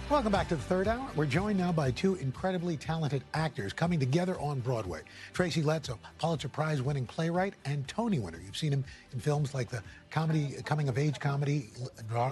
Welcome back to the third hour. We're joined now by two incredibly talented actors coming together on Broadway. Tracey Lеттz, a Pulitzer Prize-winning playwright and Tony winner. You've seen him in films like the coming-of-age comedy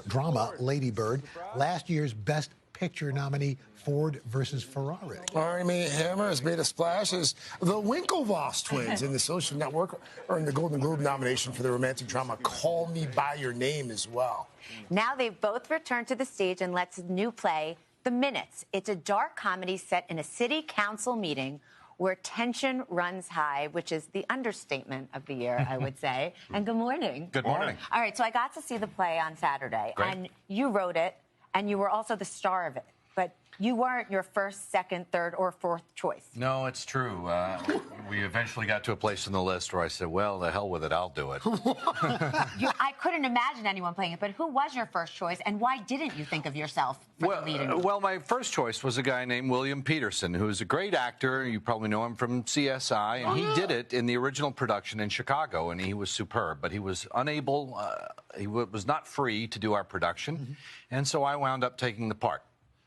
drama Lady Bird, last year's Best Picture nominee Ford versus Ferrari. Armi Hammer has made a splash as the Winklevoss twins in The Social Network earned the Golden Globe nomination for the romantic drama Call Me By Your Name as well. Now they've both returned to the stage in Letts' new play, The Minutes. It's a dark comedy set in a city council meeting where tension runs high, which is the understatement of the year, I would say. And good morning. Good morning. All right, so I got to see the play on Saturday. Great. And you wrote it, and you were also the star of it. But you weren't your first, second, third, or fourth choice. No, it's true. We eventually got to a place in the list where I said, well, the hell with it, I'll do it. I couldn't imagine anyone playing it, but who was your first choice, and why didn't you think of yourself for the leading role? Well, my first choice was a guy named William Peterson, who's a great actor. You probably know him from CSI, and he did it in the original production in Chicago, and he was superb. But he was unable, he was not free to do our production, and so I wound up taking the part.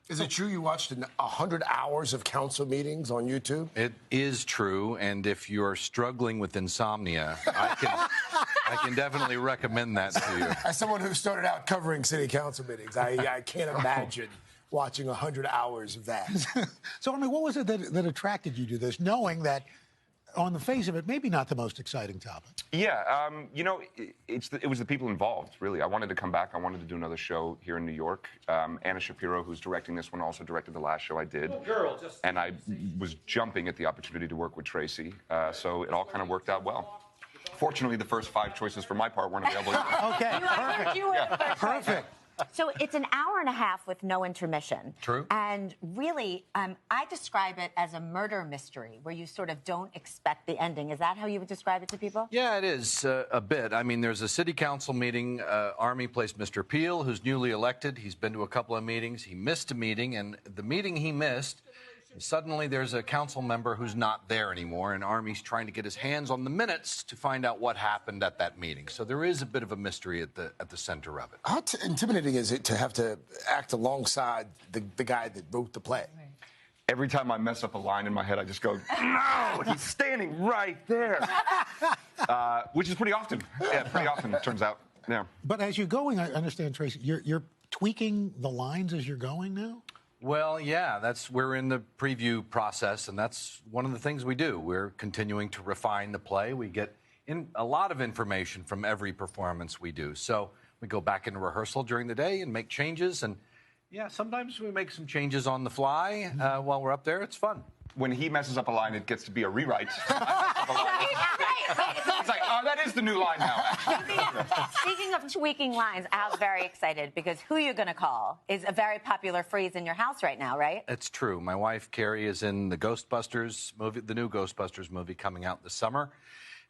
Is it true you watched 100 hours of council meetings on YouTube? It is true, and if you're struggling with insomnia, I can definitely recommend that to you. As someone who started out covering city council meetings, I can't imagine watching 100 hours of that. So, I mean, what was it that attracted you to this, knowing that, on the face of it, maybe not the most exciting topic? Yeah, you know, it was the people involved, really. I wanted to come back. I wanted to do another show here in New York. Anna Shapiro, who's directing this one, also directed the last show I did. And I was jumping at the opportunity to work with Tracey, so it all kind of worked out well. Fortunately, the first 5 choices for my part weren't available yet. Okay, perfect. You were the first choice. Perfect. So it's an hour and a half with no intermission. True. And really, I describe it as a murder mystery where you sort of don't expect the ending. Is that how you would describe it to people? Yeah, it is a bit. I mean, there's a city council meeting. Army plays Mr. Peel, who's newly elected. He's been to a couple of meetings. He missed a meeting, and the meeting he missed, suddenly there's a council member who's not there anymore, and Army's trying to get his hands on the minutes to find out what happened at that meeting. So there is a bit of a mystery at the center of it. How intimidating is it to have to act alongside the guy that wrote the play? Every time I mess up a line in my head, I just go, no, he's standing right there. Which is pretty often. Yeah, pretty often, it turns out. Yeah. But as you're going, I understand, Tracey, you're tweaking the lines as you're going now? Well, yeah, we're in the preview process, and that's one of the things we do. We're continuing to refine the play. We get in a lot of information from every performance we do. So we go back into rehearsal during the day and make changes. And, yeah, sometimes we make some changes on the fly while we're up there. It's fun. When he messes up a line, it gets to be a rewrite. It's like, oh, that is the new line now. Speaking of tweaking lines, Al's very excited because Who You Gonna Call is a very popular phrase in your house right now, right? It's true. My wife, Carrie, is in the Ghostbusters movie, the new Ghostbusters movie coming out this summer.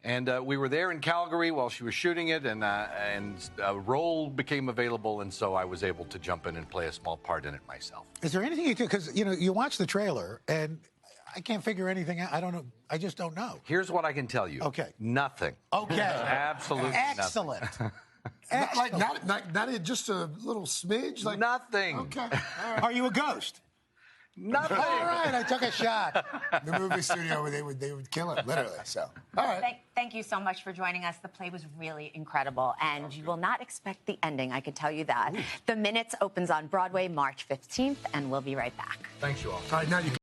And we were there in Calgary while she was shooting it, and a role became available, and so I was able to jump in and play a small part in it myself. Is there anything you do? Because, you know, you watch the trailer, and I can't figure anything out. I don't know. I just don't know. Here's what I can tell you. Okay. Nothing. Okay. Absolutely Excellent. nothing. Excellent. Not just a little smidge? Like Nothing. Okay. All right. Are you a ghost? Nothing. All right, I took a shot. The movie studio, they would kill it, literally. So, all right. Thank you so much for joining us. The play was really incredible, and you will not expect the ending, I can tell you that. The Minutes opens on Broadway March 15th, and we'll be right back. Thanks, you all. All right, now you can